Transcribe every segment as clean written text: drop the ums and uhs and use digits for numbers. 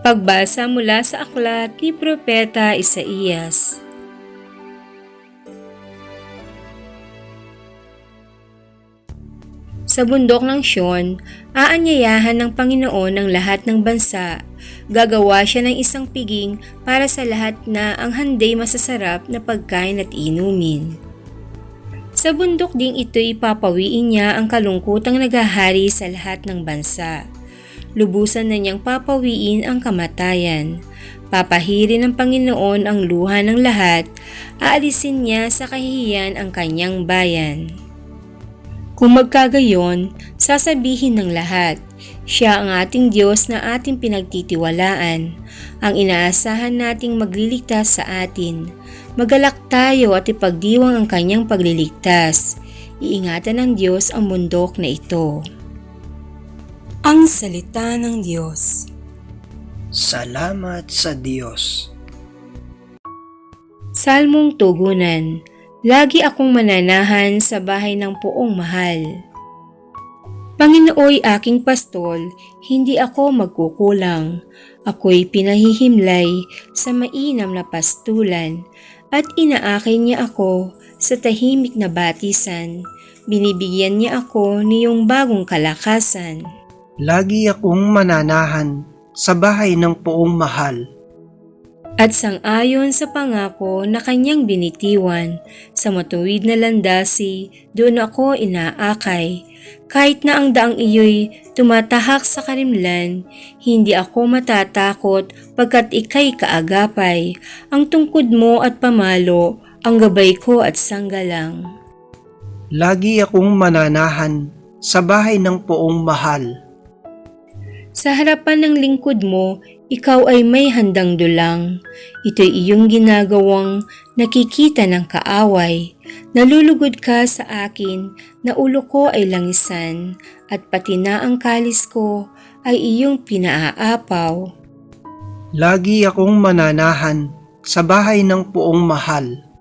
Pagbasa mula sa aklat ni Propeta Isaías. Sa bundok ng Sion, aanyayahan ng Panginoon ang lahat ng bansa. Gagawa siya ng isang piging para sa lahat na ang handay masasarap na pagkain at inumin. Sa bundok ding ito ipapawiin niya ang kalungkutang naghahari sa lahat ng bansa. Lubusan na niyang papawiin ang kamatayan. Papahirin ng Panginoon ang luha ng lahat, aalisin niya sa kahihiyan ang kanyang bayan. Kung magkagayon, sasabihin ng lahat, siya ang ating Diyos na ating pinagtitiwalaan, ang inaasahan nating magliligtas sa atin. Magalak tayo at ipagdiwang ang kanyang pagliligtas. Iingatan ng Diyos ang bundok na ito. Ang salita ng Diyos. Salamat sa Diyos. Salmong Tugunan. Lagi akong mananahan sa bahay ng poong mahal. Panginooy aking pastol, hindi ako magkukulang. Ako'y pinahihimlay sa mainam na pastulan at inaakin niya ako sa tahimik na batisan. Binibigyan niya ako niyong bagong kalakasan. Lagi akong mananahan sa bahay ng poong mahal. At sang-ayon sa pangako na kanyang binitiwan, sa matuwid na landasi, doon ako inaakay. Kahit na ang daang iyo'y tumatahak sa karimlan, hindi ako matatakot pagkat ika'y kaagapay. Ang tungkod mo at pamalo, ang gabay ko at sanggalang. Lagi akong mananahan sa bahay ng poong mahal. Sa harapan ng lingkod mo, ikaw ay may handang dulang. Ito'y iyong ginagawang nakikita ng kaaway. Nalulugod ka sa akin na ulo ko ay langisan at pati na ang kalis ko ay iyong pinaaapaw. Lagi akong mananahan sa bahay ng poong mahal.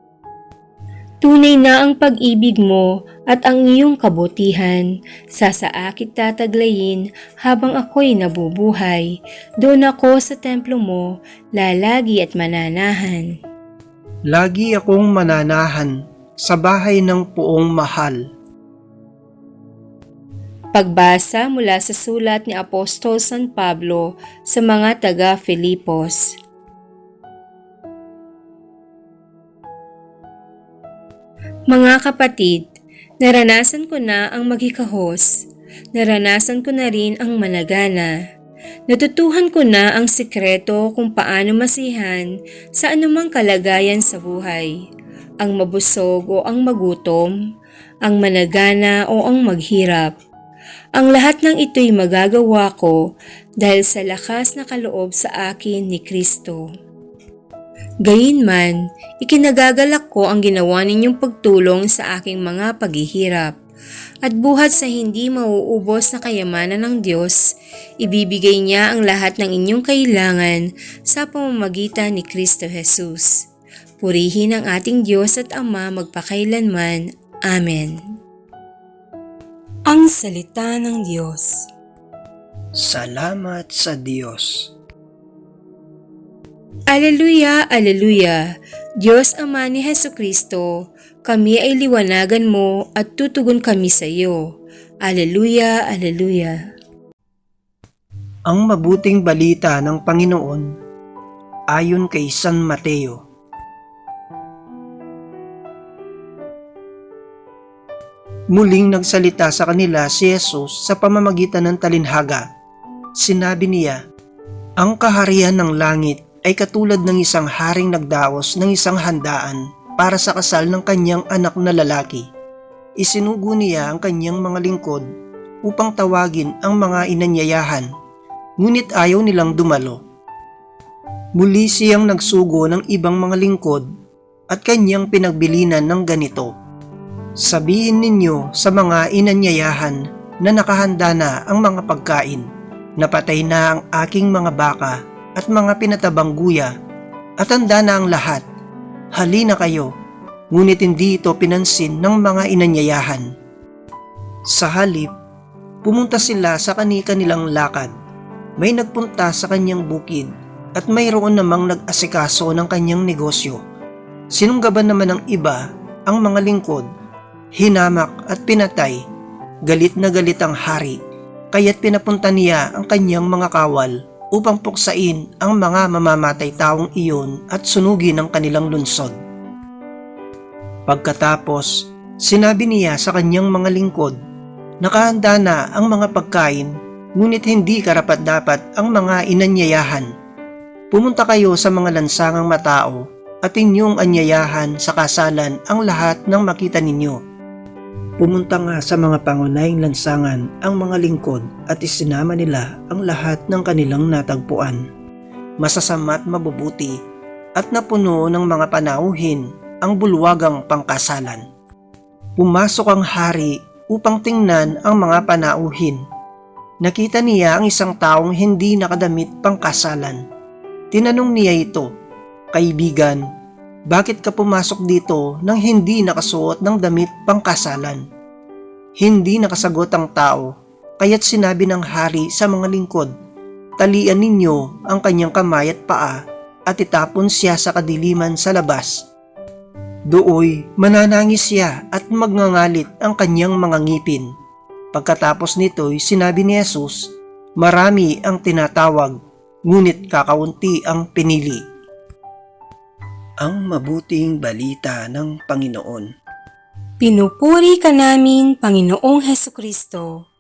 Tunay na ang pag-ibig mo at ang iyong kabutihan. Sasaakit tataglayin habang ako'y nabubuhay. Doon ako sa templo mo, lalagi at mananahan. Lagi akong mananahan sa bahay ng poong mahal. Pagbasa mula sa sulat ni Apostol San Pablo sa mga taga-Filipos. Mga kapatid, naranasan ko na ang maghikahos. Naranasan ko na rin ang managana. Natutuhan ko na ang sikreto kung paano masihan sa anumang kalagayan sa buhay. Ang mabusog o ang magutom, ang managana o ang maghirap. Ang lahat ng ito'y magagawa ko dahil sa lakas na kaloob sa akin ni Kristo. Gayunman, ikinagagalak ko ang ginawa ninyong pagtulong sa aking mga paghihirap at buhat sa hindi mauubos na kayamanan ng Diyos, ibibigay niya ang lahat ng inyong kailangan sa pamamagitan ni Kristo Jesus. Purihin ang ating Diyos at Ama magpakailanman. Amen. Ang salita ng Diyos. Salamat sa Diyos. Aleluya, aleluya! Diyos Ama ni Hesukristo, kami ay liwanagan mo at tutugon kami sa iyo. Aleluya, aleluya! Ang mabuting balita ng Panginoon ayon kay San Mateo. Muling nagsalita sa kanila si Jesus sa pamamagitan ng talinhaga. Sinabi niya, "Ang kaharian ng langit ay katulad ng isang haring nagdaos ng isang handaan para sa kasal ng kanyang anak na lalaki. Isinugo niya ang kanyang mga lingkod upang tawagin ang mga inanyayahan, ngunit ayaw nilang dumalo. Muli siyang nagsugo ng ibang mga lingkod at kanyang pinagbilinan ng ganito, 'Sabihin ninyo sa mga inanyayahan na nakahanda na ang mga pagkain, napatay na ang aking mga baka at mga pinatabang guya, at handa na ang lahat. Halina kayo, ngunit hindi ito pinansin ng mga inanyayahan. Sa halip, pumunta sila sa kani-kanilang lakad, May nagpunta sa kanyang bukid at mayroon namang nag-asikaso ng kanyang negosyo. Sinunggaban naman ng iba ang mga lingkod, hinamak at pinatay. Galit na galit ang hari, kaya't pinapunta niya ang kanyang mga kawal upang puksain ang mga mamamatay taong iyon at sunugin ang kanilang lunsod. Pagkatapos, sinabi niya sa kanyang mga lingkod, nakahanda na ang mga pagkain, ngunit hindi karapat-dapat ang mga inanyayahan. Pumunta kayo sa mga lansangang matao at inyong anyayahan sa kasalan ang lahat ng makita ninyo. Pumunta nga sa mga pangunahing lansangan ang mga lingkod at isinama nila ang lahat ng kanilang natagpuan. Masasama't mabubuti at napuno ng mga panauhin ang bulwagang pangkasalan. Pumasok ang hari upang tingnan ang mga panauhin. Nakita niya ang isang taong hindi nakadamit pangkasalan. Tinanong niya ito, "Kaibigan, bakit ka pumasok dito nang hindi nakasuot ng damit pangkasalan?" Hindi nakasagot ang tao, kaya't sinabi ng hari sa mga lingkod, "Talian ninyo ang kanyang kamay at paa at itapon siya sa kadiliman sa labas. Dooy mananangis siya at magngangalit ang kanyang mga ngipin." Pagkatapos nito'y sinabi ni Jesus, "Marami ang tinatawag, ngunit kakaunti ang pinili." Ang mabuting balita ng Panginoon. Pinupuri ka namin, Panginoong Hesukristo.